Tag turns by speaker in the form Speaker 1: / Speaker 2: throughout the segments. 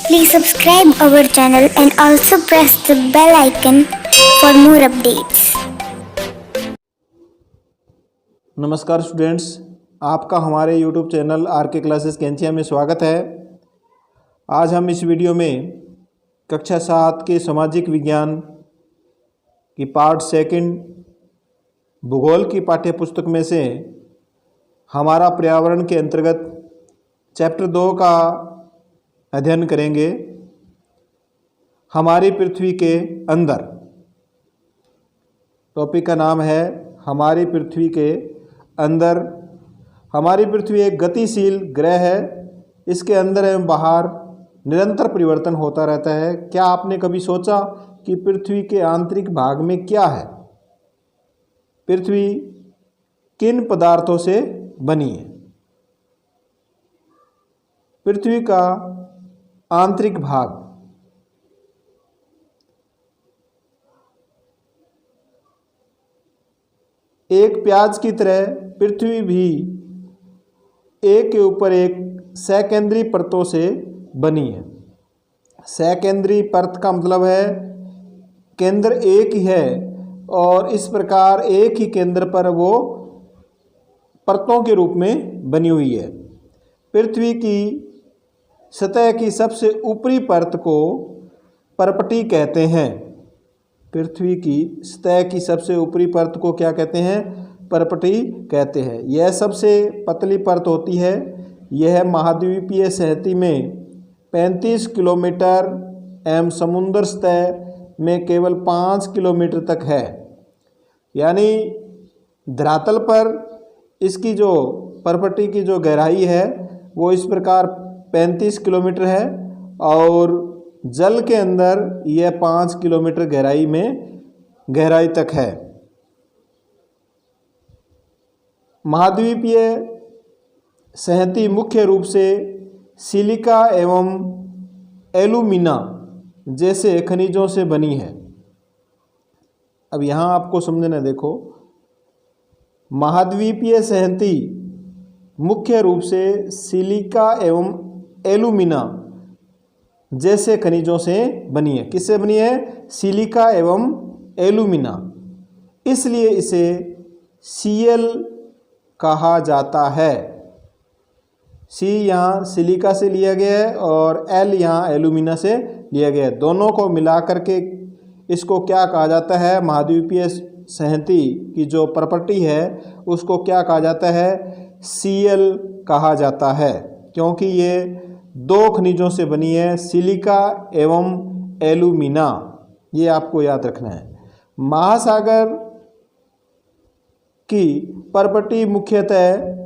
Speaker 1: Please subscribe our channel and also press the bell icon for more updates.
Speaker 2: नमस्कार students, आपका हमारे YouTube channel RK classes Kainchiya में स्वागत है। आज हम इस वीडियो में कक्षा 7 के सामाजिक विज्ञान की पार्ट 2 भूगोल की पाठ्य पुस्तक में से हमारा पर्यावरण के अंतर्गत चैप्टर 2 का अध्ययन करेंगे। हमारी पृथ्वी के अंदर। टॉपिक का नाम है हमारी पृथ्वी के अंदर। हमारी पृथ्वी एक गतिशील ग्रह है। इसके अंदर एवं बाहर निरंतर परिवर्तन होता रहता है। क्या आपने कभी सोचा कि पृथ्वी के आंतरिक भाग में क्या है? पृथ्वी किन पदार्थों से बनी है? पृथ्वी का आंतरिक भाग एक प्याज की तरह पृथ्वी भी एक के ऊपर एक सकेंद्रीय परतों से बनी है। सकेंद्रीय परत का मतलब है केंद्र एक ही है और इस प्रकार एक ही केंद्र पर वो परतों के रूप में बनी हुई है। पृथ्वी की सतह की सबसे ऊपरी परत को परपटी कहते हैं। पृथ्वी की सतह की सबसे ऊपरी परत को क्या कहते हैं? परपटी कहते हैं। यह सबसे पतली परत होती है। यह महाद्वीपीय सतह में 35 किलोमीटर एवं समुद्र सतह में केवल 5 किलोमीटर तक है। यानी धरातल पर इसकी जो परपटी की जो गहराई है वो इस प्रकार 35 किलोमीटर है और जल के अंदर यह 5 किलोमीटर गहराई तक है। महाद्वीपीय सहती मुख्य रूप से सिलिका एवं एल्यूमिना जैसे खनिजों से बनी है। अब यहाँ आपको समझना, देखो, महाद्वीपीय सहती मुख्य रूप से सिलिका एवं एल्यूमिना जैसे खनिजों से बनी है। किससे बनी है? सिलिका एवं एल्यूमिना। इसलिए इसे Cl कहा जाता है। C यहाँ सिलिका से लिया गया है और L यहाँ एल्यूमिना से लिया गया है। दोनों को मिलाकर के इसको क्या कहा जाता है? महाद्वीपीय सहती की जो प्रॉपर्टी है उसको क्या कहा जाता है? Cl कहा जाता है, क्योंकि ये दो खनिजों से बनी है, सिलिका एवं एल्यूमिना। ये आपको याद रखना है। महासागर की प्रॉपर्टी मुख्यतः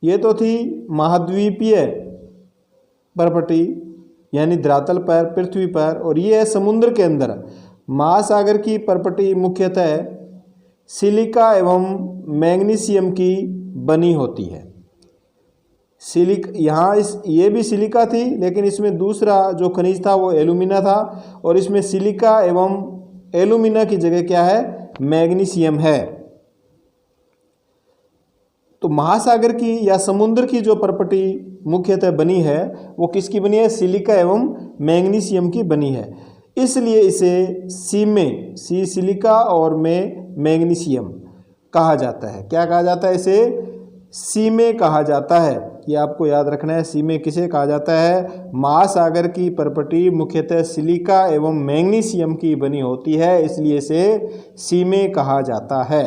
Speaker 2: ये तो थी महाद्वीपीय प्रॉपर्टी यानी धरातल पर, पृथ्वी पर, और ये है समुद्र के अंदर। महासागर की प्रॉपर्टी मुख्यतः सिलिका एवं मैग्नीशियम की बनी होती है। यहाँ ये भी सिलिका थी, लेकिन इसमें दूसरा जो खनिज था वो एल्यूमिना था, और इसमें सिलिका एवं एल्यूमिना की जगह क्या है? मैग्नीशियम है। तो महासागर की या समुद्र की जो प्रॉपर्टी मुख्यतः बनी है वो किसकी बनी है? सिलिका एवं मैग्नीशियम की बनी है। इसलिए इसे सी सिलिका और मैग्नीशियम कहा जाता है। क्या कहा जाता है? इसे सीमे कहा जाता है। ये आपको याद रखना है। सीमे किसे कहा जाता है? महासागर की प्रॉपर्टी मुख्यतः सिलिका एवं मैग्नीशियम की बनी होती है, इसलिए इसे सीमे कहा जाता है।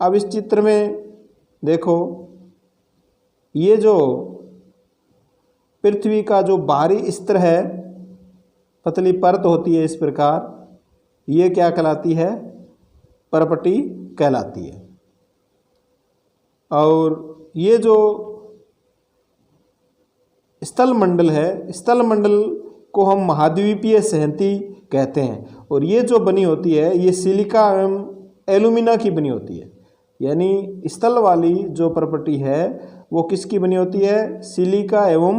Speaker 2: अब इस चित्र में देखो, ये जो पृथ्वी का जो बाहरी स्तर है, पतली परत होती है इस प्रकार, ये क्या कहलाती है? प्रॉपर्टी कहलाती है। और ये जो स्थल मंडल है, स्थल मंडल को हम महाद्वीपीय सहती कहते हैं। और ये जो बनी होती है ये सिलिका एवं एल्यूमिना की बनी होती है। यानी स्थल वाली जो प्रॉपर्टी है वो किसकी बनी होती है? सिलिका एवं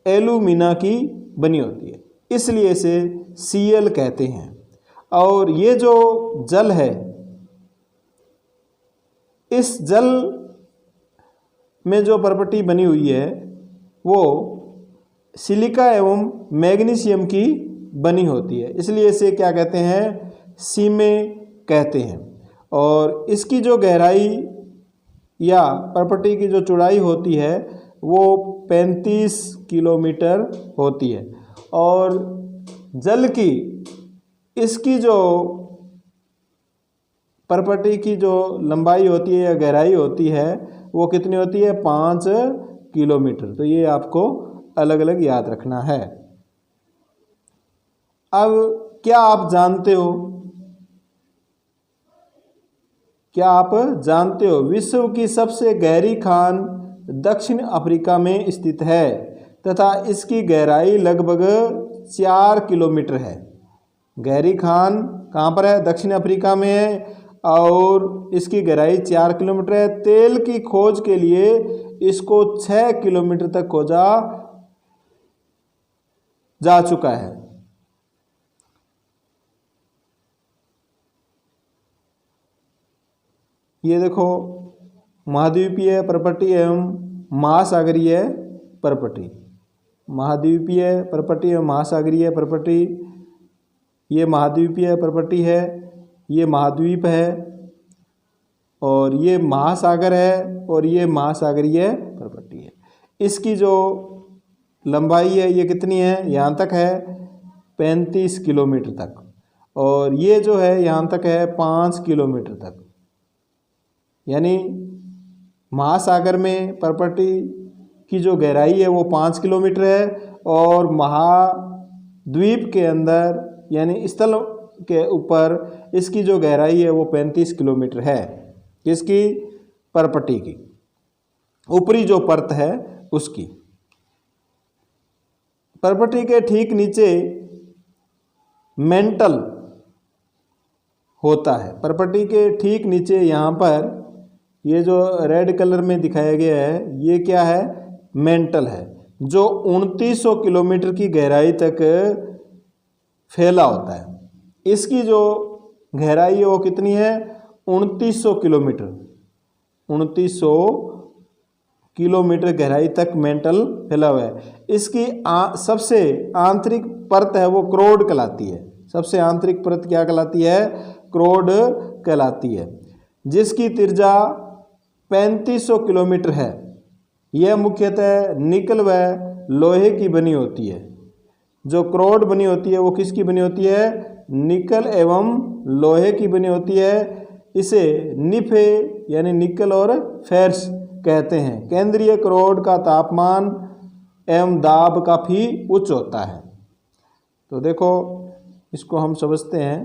Speaker 2: एल्यूमिना की बनी होती है, इसलिए इसे Cl कहते हैं। और ये जो जल है, इस जल में जो प्रॉपर्टी बनी हुई है वो सिलिका एवं मैग्नीशियम की बनी होती है, इसलिए इसे क्या कहते हैं, सीमें कहते हैं। और इसकी जो गहराई या परपटी की जो चौड़ाई होती है वो 35 किलोमीटर होती है। और जल की इसकी जो परपटी की जो लंबाई होती है या गहराई होती है वो कितनी होती है, 5 किलोमीटर। तो ये आपको अलग अलग याद रखना है। अब क्या आप जानते हो विश्व की सबसे गहरी खान दक्षिण अफ्रीका में स्थित है तथा इसकी गहराई लगभग 4 किलोमीटर है। गहरी खान कहाँ पर है, दक्षिण अफ्रीका में है और इसकी गहराई 4 किलोमीटर है। तेल की खोज के लिए इसको 6 किलोमीटर तक खोजा जा चुका है। ये देखो महाद्वीपीय परपटी एवं महासागरीय परपटी, महाद्वीपीय परपटी एवं महासागरीय परपटी। ये महाद्वीपीय परपटी है, ये महाद्वीप है, और ये महासागर है, और ये महासागरीय परपटी है। इसकी जो लंबाई है ये कितनी है, यहाँ तक है 35 किलोमीटर तक, और ये जो है यहाँ तक है 5 किलोमीटर तक। यानी महासागर में परपटी की जो गहराई है वो 5 किलोमीटर है, और महाद्वीप के अंदर यानी स्थल के ऊपर इसकी जो गहराई है वो 35 किलोमीटर है। किसकी, परपटी की, ऊपरी जो परत है उसकी। परपटी के ठीक नीचे मेंटल होता है। परपटी के ठीक नीचे यहाँ पर ये जो रेड कलर में दिखाया गया है ये क्या है, मेंटल है, जो 2900 किलोमीटर की गहराई तक फैला होता है। इसकी जो गहराई है वो कितनी है, 2900 किलोमीटर, 2900 किलोमीटर गहराई तक मेंटल फैला हुआ है। इसकी सबसे आंतरिक परत है वो क्रोड कहलाती है। सबसे आंतरिक परत क्या कहलाती है, क्रोड कहलाती है, जिसकी त्रिज्या 3500 किलोमीटर है। यह मुख्यतः निकल व लोहे की बनी होती है। जो क्रोड बनी होती है वो किसकी बनी होती है, निकल एवं लोहे की बनी होती है। इसे निफे यानी निकल और फेर्स कहते हैं। केंद्रीय क्रोड का तापमान एवं दाब काफ़ी उच्च होता है। तो देखो इसको हम समझते हैं।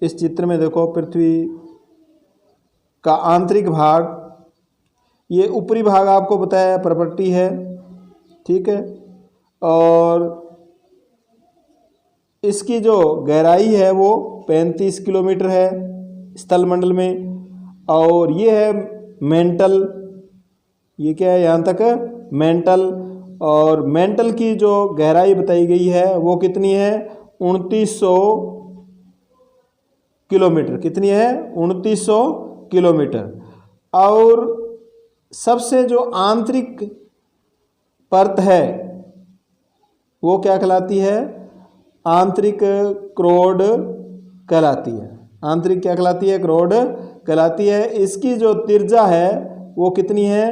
Speaker 2: इस चित्र में देखो पृथ्वी का आंतरिक भाग, ये ऊपरी भाग आपको बताया परपटी है, ठीक है, और इसकी जो गहराई है वो 35 किलोमीटर है स्थल मंडल में, और ये है मेंटल, ये क्या है यहाँ तक मेंटल, और मेंटल की जो गहराई बताई गई है वो कितनी है, 2900 किलोमीटर। कितनी है, 2900 किलोमीटर। और सबसे जो आंतरिक परत है वो क्या कहलाती है, आंतरिक क्रोड कहलाती है। आंतरिक क्या कहलाती है, क्रोड कहलाती है। इसकी जो त्रिज्या है वो कितनी है,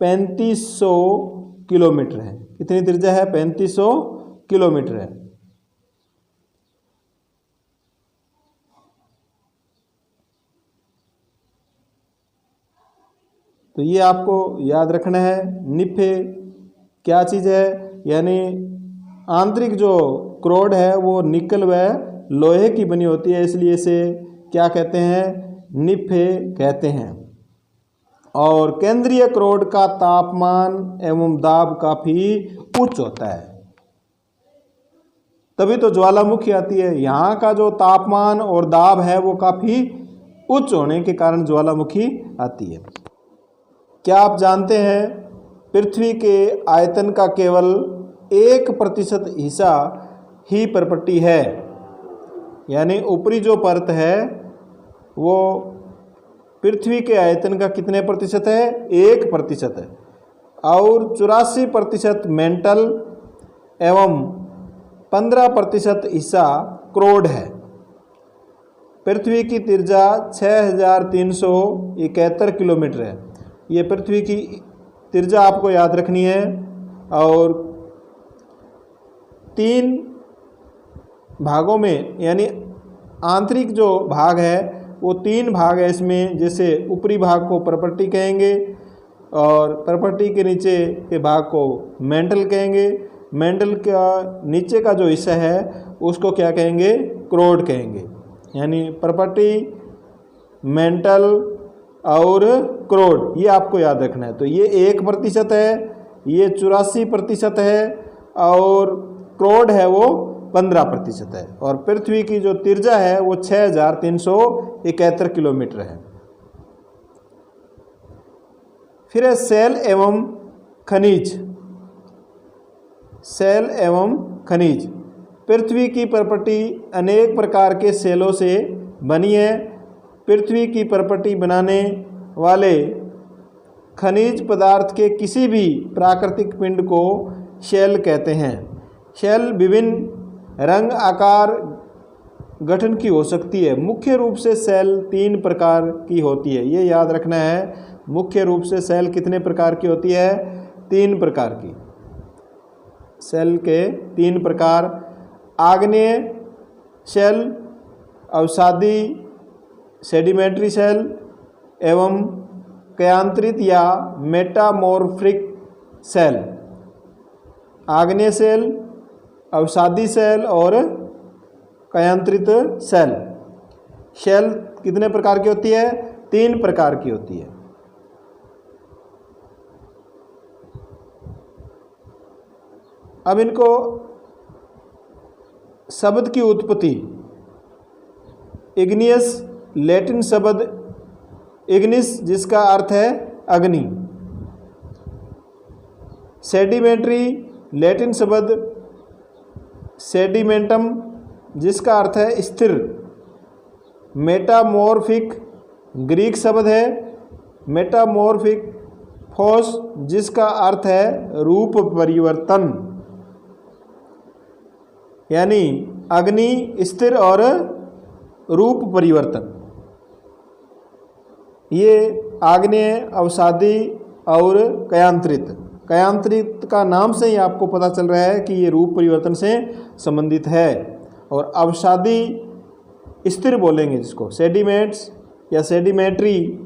Speaker 2: 3500 किलोमीटर है। कितनी त्रिज्या है, 3500 किलोमीटर है। तो ये आपको याद रखना है। निफे क्या चीज़ है, यानी आंतरिक जो क्रोड है वो निकल व लोहे की बनी होती है, इसलिए इसे क्या कहते हैं, निफे कहते हैं। और केंद्रीय क्रोड का तापमान एवं दाब काफ़ी उच्च होता है, तभी तो ज्वालामुखी आती है। यहाँ का जो तापमान और दाब है वो काफ़ी उच्च होने के कारण ज्वालामुखी आती है। क्या आप जानते हैं पृथ्वी के आयतन का केवल 1% हिस्सा ही परपटी है, यानी ऊपरी जो परत है वो पृथ्वी के आयतन का कितने प्रतिशत है, 1% है। और 84% मेंटल एवं 15% हिस्सा क्रोड है। पृथ्वी की त्रिज्या 6371 किलोमीटर है। ये पृथ्वी की त्रिज्या आपको याद रखनी है। और 3 भागों में, यानी आंतरिक जो भाग है वो 3 भाग है इसमें। जैसे ऊपरी भाग को प्रॉपर्टी कहेंगे और प्रॉपर्टी के नीचे के भाग को मेंटल कहेंगे। मेंटल का नीचे का जो हिस्सा है उसको क्या कहेंगे? क्रोड कहेंगे। यानी प्रॉपर्टी, मेंटल और क्रोड, ये आपको याद रखना है। तो ये 1% है, ये 84% है और क्रोड है वो 15% है। और पृथ्वी की जो त्रिज्या है वो 6371 किलोमीटर है। फिर है सेल एवं खनिज। सेल एवं खनिज। पृथ्वी की प्रॉपर्टी अनेक प्रकार के सेलों से बनी है। पृथ्वी की प्रॉपर्टी बनाने वाले खनिज पदार्थ के किसी भी प्राकृतिक पिंड को शेल कहते हैं। शेल विभिन्न रंग, आकार, गठन की हो सकती है। मुख्य रूप से सेल 3 प्रकार की होती है, ये याद रखना है। मुख्य रूप से सेल कितने प्रकार की होती है? 3 प्रकार की। सेल के 3 प्रकार: आग्नेय सेल, अवसादी सेडिमेंट्री सेल एवं कयांतरित या मेटामॉर्फिक सेल। आग्नेय सेल, अवसादी सेल और कयांतरित सेल। सेल कितने प्रकार की होती है? 3 प्रकार की होती है। अब इनको शब्द की उत्पत्ति। इग्नियस, लैटिन शब्द इग्निस जिसका अर्थ है अग्नि। सेडिमेंट्री, लैटिन शब्द सेडिमेंटम जिसका अर्थ है स्थिर। मेटामॉर्फिक ग्रीक शब्द है मेटामॉर्फिक फोस जिसका अर्थ है रूप परिवर्तन। यानी अग्नि, स्थिर और रूप परिवर्तन। ये आग्नेय, अवसादी और कयांतरित। कयांतरित का नाम से ही आपको पता चल रहा है कि ये रूप परिवर्तन से संबंधित है। और अवसादी स्थिर बोलेंगे जिसको, सेडिमेंट्स या सेडिमेंट्री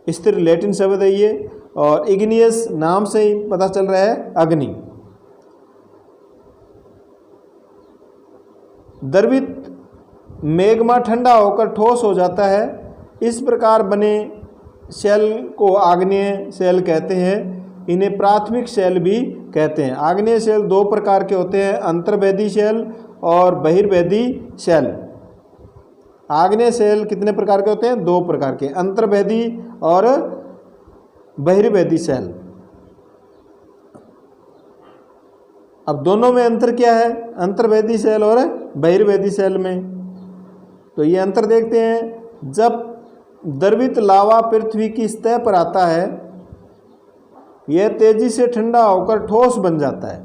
Speaker 2: स्थिर लैटिन शब्द है ये। और इग्नियस नाम से ही पता चल रहा है अग्नि। द्रवित मैग्मा ठंडा होकर ठोस हो जाता है। इस प्रकार बने सेल को आग्नेय सेल कहते हैं। इन्हें प्राथमिक सेल भी कहते हैं। आग्नेय सेल 2 प्रकार के होते हैं, अंतर्वेदी सेल और बहिर्वेदी सेल। आग्नेय सेल कितने प्रकार के होते हैं? 2 प्रकार के, अंतर्वेदी और बहिर्वेदी सेल। अब दोनों में अंतर क्या है? अंतर्वेदी सेल और बहिर्वेदी सेल में तो ये अंतर देखते हैं। जब द्रवित लावा पृथ्वी की सतह पर आता है, यह तेजी से ठंडा होकर ठोस बन जाता है।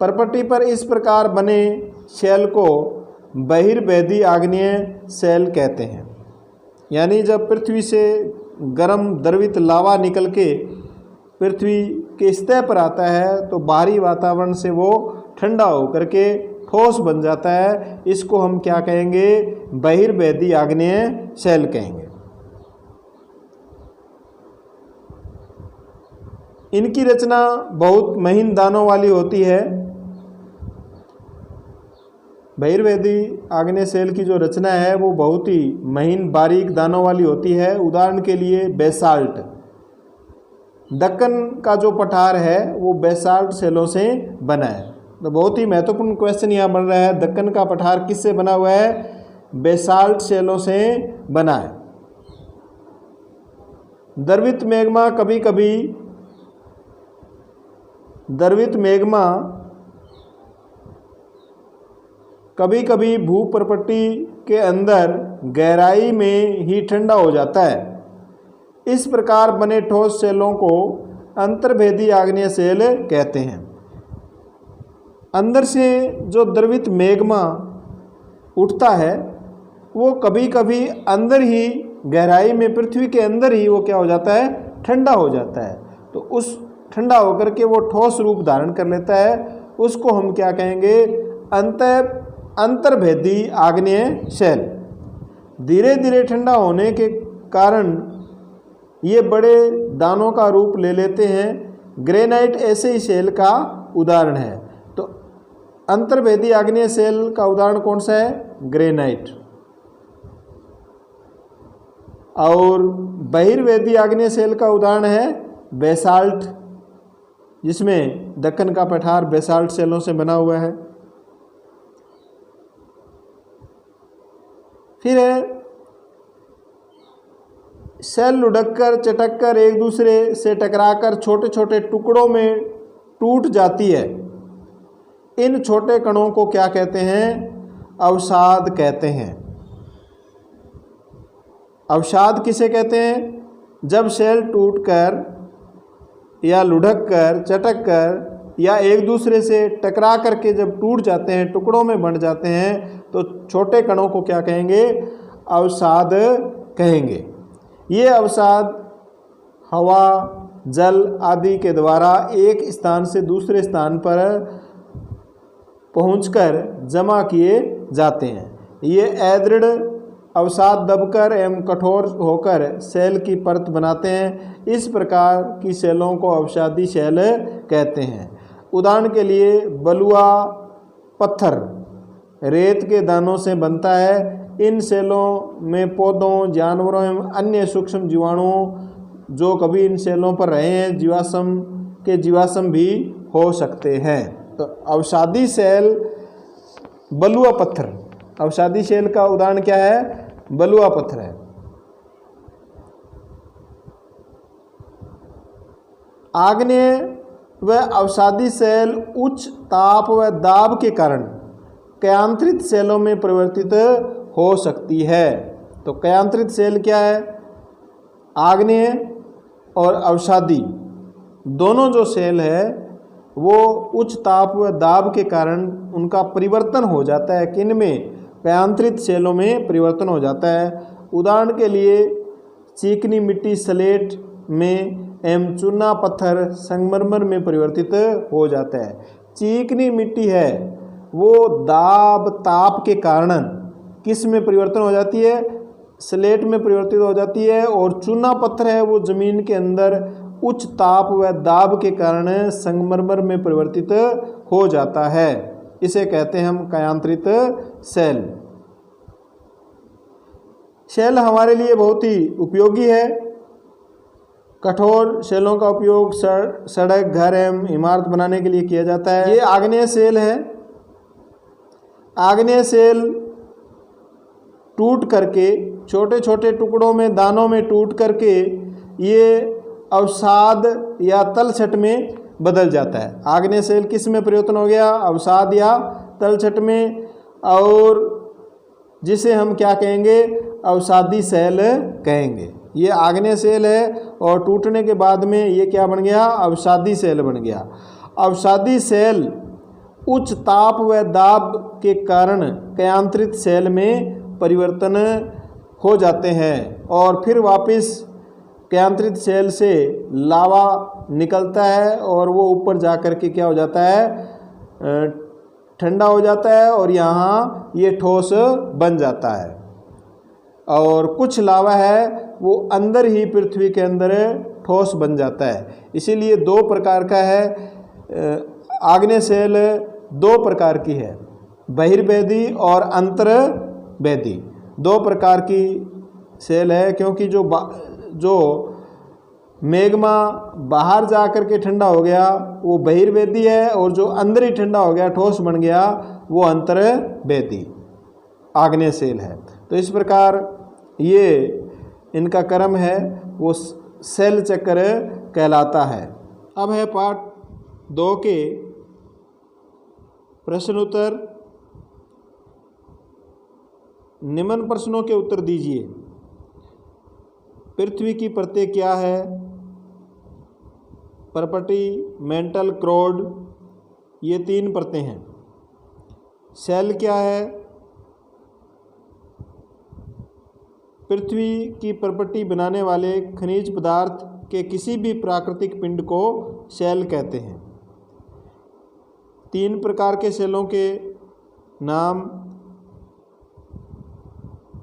Speaker 2: प्रॉपर्टी पर इस प्रकार बने सेल को बहिर्वेदी आग्नेय सेल कहते हैं। यानी जब पृथ्वी से गर्म द्रवित लावा निकल के पृथ्वी के सतह पर आता है तो बाहरी वातावरण से वो ठंडा होकर के ठोस बन जाता है। इसको हम क्या कहेंगे? बहिर्वेदी आग्नेय सेल कहेंगे। इनकी रचना बहुत महीन दानों वाली होती है। बहिर्वेदी आग्नेय सेल की जो रचना है वो बहुत ही महीन बारीक दानों वाली होती है। उदाहरण के लिए बेसाल्ट। दक्कन का जो पठार है वो बेसाल्ट सेलों से बना है। तो बहुत ही महत्वपूर्ण क्वेश्चन यहाँ बन रहा है, दक्कन का पठार किससे बना हुआ है? बेसाल्ट सेलों से बना है। द्रवित मैग्मा कभी कभी भूप्रपट्टी के अंदर गहराई में ही ठंडा हो जाता है। इस प्रकार बने ठोस सेलों को अंतर्भेदी आग्नेय सेल कहते हैं। अंदर से जो द्रवित मैग्मा उठता है वो कभी कभी अंदर ही गहराई में पृथ्वी के अंदर ही वो क्या हो जाता है, ठंडा हो जाता है। तो उस ठंडा होकर के वो ठोस रूप धारण कर लेता है, उसको हम क्या कहेंगे, अंतर्भेदी आग्नेय सेल। धीरे धीरे ठंडा होने के कारण ये बड़े दानों का रूप ले लेते हैं। ग्रेनाइट ऐसे ही सेल का उदाहरण है। तो अंतर्भेदी आग्नेय सेल का उदाहरण कौन सा है, ग्रेनाइट। और बहिर्वेदी आग्नेय सेल का उदाहरण है बेसाल्ट, जिसमें दक्कन का पठार बेसाल्ट सेलों से बना हुआ है। फिर है सेल लुढ़क कर चटक कर एक दूसरे से टकराकर छोटे छोटे टुकड़ों में टूट जाती है। इन छोटे कणों को क्या कहते हैं, अवसाद कहते हैं। अवसाद किसे कहते हैं, जब सेल टूटकर या लुढ़क कर चटक कर या एक दूसरे से टकरा करके जब टूट जाते हैं, टुकड़ों में बंट जाते हैं, तो छोटे कणों को क्या कहेंगे, अवसाद कहेंगे। ये अवसाद हवा, जल आदि के द्वारा एक स्थान से दूसरे स्थान पर पहुंचकर जमा किए जाते हैं। ये अदृढ़ अवसाद दबकर एवं कठोर होकर सेल की परत बनाते हैं। इस प्रकार की सेलों को अवसादी सेल कहते हैं। उदाहरण के लिए बलुआ पत्थर रेत के दानों से बनता है। इन सेलों में पौधों, जानवरों एवं अन्य सूक्ष्म जीवाणुओं जो कभी इन सेलों पर रहे हैं, जीवाश्म के जीवाश्म भी हो सकते हैं। तो अवसादी सेल बलुआ पत्थर, अवसादी सेल का उदाहरण क्या है, बलुआ पत्थर है। आग्नेय व अवसादी सेल उच्च ताप व दाब के कारण कयांत्रित सेलों में परिवर्तित हो सकती है। तो कयांत्रित सेल क्या है, आग्नेय और अवसादी दोनों जो सेल है वो उच्च ताप व दाब के कारण उनका परिवर्तन हो जाता है। किन में, कयांत्रित सेलों में परिवर्तन हो जाता है। उदाहरण के लिए चिकनी मिट्टी स्लेट में एवं चूना पत्थर संगमरमर में परिवर्तित हो जाता है। चिकनी मिट्टी है वो दाब ताप के कारण किस में परिवर्तन हो जाती है, स्लेट में परिवर्तित हो जाती है। और चूना पत्थर है वो जमीन के अंदर उच्च ताप व दाब के कारण संगमरमर में परिवर्तित हो जाता है। इसे कहते हैं हम कयांत्रित सेल। सेल हमारे लिए बहुत ही उपयोगी है। कठोर सेलों का उपयोग सड़क, घर एवं इमारत बनाने के लिए किया जाता है। ये आग्नेय सेल है। आग्नेय सेल टूट करके छोटे छोटे टुकड़ों में, दानों में टूट करके ये अवसाद या तलछट में बदल जाता है। आग्नेय सेल किस में परिवर्तन हो गया, अवसाद या तलछट में, और जिसे हम क्या कहेंगे, अवसादी सेल कहेंगे। ये आग्नेय सेल है और टूटने के बाद में ये क्या बन गया, अवसादी सेल बन गया। अवसादी सेल उच्च ताप व दाब के कारण कयांत्रित सेल में परिवर्तन हो जाते हैं और फिर वापस कयांत्रित सेल से लावा निकलता है और वो ऊपर जा कर के क्या हो जाता है, ठंडा हो जाता है और यहाँ ये ठोस बन जाता है। और कुछ लावा है वो अंदर ही पृथ्वी के अंदर ठोस बन जाता है। इसीलिए दो प्रकार का है, आग्नेय सेल दो प्रकार की है, बहिर्वेदी और अंतर्वेदी। दो प्रकार की सेल है, क्योंकि जो मैग्मा बाहर जा कर के ठंडा हो गया वो बहिर्वेदी है, और जो अंदर ही ठंडा हो गया, ठोस बन गया, वो अंतर्वेदी आग्नेय सेल है। तो इस प्रकार ये इनका क्रम है वो सेल चक्र कहलाता है। अब है पार्ट 2 के प्रश्न उत्तर। निम्न प्रश्नों के उत्तर दीजिए। पृथ्वी की परतें क्या है? परपटी, मेंटल, क्रोड, ये 3 परतें हैं। सेल क्या है? पृथ्वी की परपटी बनाने वाले खनिज पदार्थ के किसी भी प्राकृतिक पिंड को सेल कहते हैं। 3 प्रकार के सेलों के नाम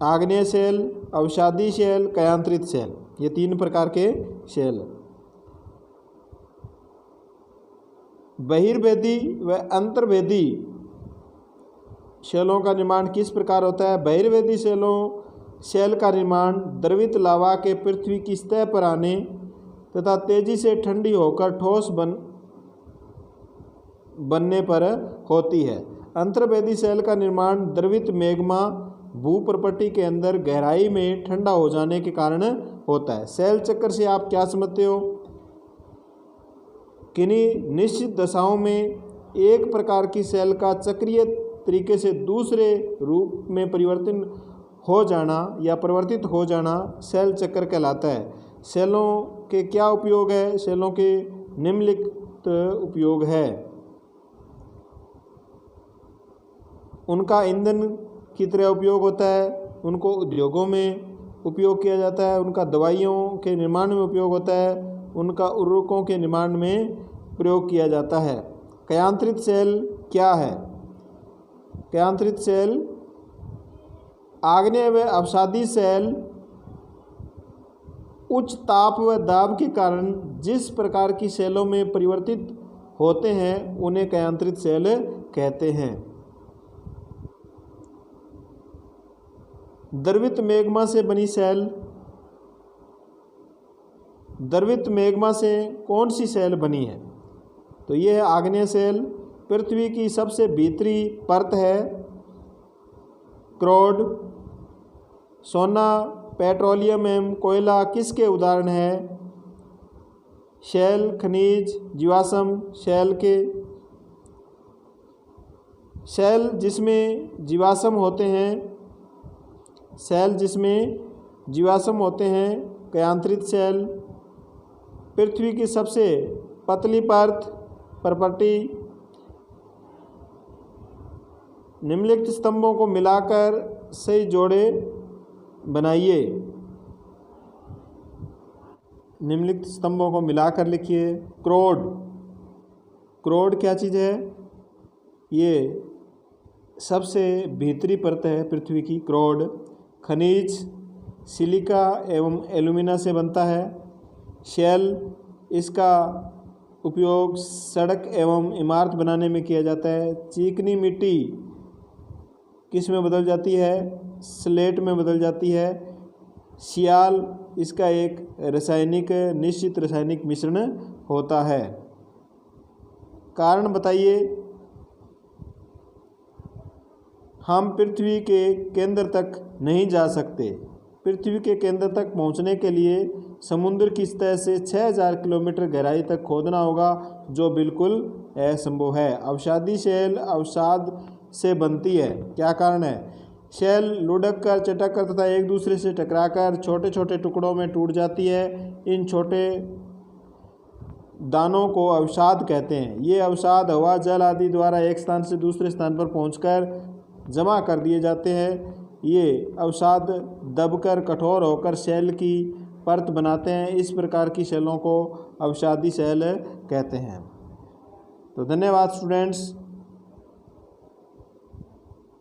Speaker 2: आग्नेय सेल, अवसादी सेल, कयांत्रित सेल, ये 3 प्रकार के सेल। बहिर्वेदी व अंतर्वेदी सेलों का निर्माण किस प्रकार होता है? बहिर्वेदी सेल का निर्माण द्रवित लावा के पृथ्वी की सतह पर आने तथा तेजी से ठंडी होकर ठोस बनने पर होती है। अंतर्वेदी सेल का निर्माण द्रवित मैग्मा भूप्रपट्टी के अंदर गहराई में ठंडा हो जाने के कारण होता है। सेल चक्र से आप क्या समझते हो? किन्हीं निश्चित दशाओं में एक प्रकार की सेल का चक्रीय तरीके से दूसरे रूप में परिवर्तित हो जाना सेल चक्र कहलाता है। सेलों के क्या उपयोग है? सेलों के निम्नलिखित उपयोग है। उनका ईंधन की तरह उपयोग होता है, उनको उद्योगों में उपयोग किया जाता है, उनका दवाइयों के निर्माण में उपयोग होता है, उनका उर्वरकों के निर्माण में प्रयोग किया जाता है। कयांत्रित सेल क्या है? कयांत्रित सेल आग्नेय व अवसादी सेल उच्च ताप व दाब के कारण जिस प्रकार की सेलों में परिवर्तित होते हैं उन्हें कयांत्रित सेल कहते हैं। द्रवित मैग्मा से बनी सेल। द्रवित मैग्मा से कौन सी सेल बनी है? तो यह है आग्नेय सेल। पृथ्वी की सबसे भीतरी परत है क्रोड। सोना, पेट्रोलियम एवं कोयला किसके उदाहरण है? शैल, खनिज, जीवाश्म शैल के। शैल जिसमें जीवाश्म होते हैं कयांत्रित सेल। पृथ्वी की सबसे पतली परत परपटी। निम्नलिखित स्तंभों को मिलाकर सही जोड़े बनाइए। निम्नलिखित स्तंभों को मिलाकर लिखिए। क्रोड क्या चीज़ है? ये सबसे भीतरी परत है पृथ्वी की, क्रोड। खनिज सिलिका एवं एल्यूमिना से बनता है। शैल, इसका उपयोग सड़क एवं इमारत बनाने में किया जाता है। चिकनी मिट्टी किस में बदल जाती है? स्लेट में बदल जाती है। सियाल, इसका एक निश्चित रासायनिक मिश्रण होता है। कारण बताइए। हम पृथ्वी के केंद्र तक नहीं जा सकते। पृथ्वी के केंद्र तक पहुंचने के लिए समुद्र की सतह से 6000 किलोमीटर गहराई तक खोदना होगा, जो बिल्कुल असंभव है। अवसादी सेल अवसाद से बनती है। क्या कारण है? सेल लुढ़क कर, चटक कर तथा एक दूसरे से टकराकर छोटे छोटे टुकड़ों में टूट जाती है। इन छोटे दानों को अवसाद कहते हैं। ये अवसाद हवा, जल आदि द्वारा एक स्थान से दूसरे स्थान पर पहुंचकर जमा कर दिए जाते हैं। ये अवसाद दबकर कठोर होकर सेल की परत बनाते हैं। इस प्रकार की सेलों को अवसादी सेल कहते हैं। तो धन्यवाद स्टूडेंट्स।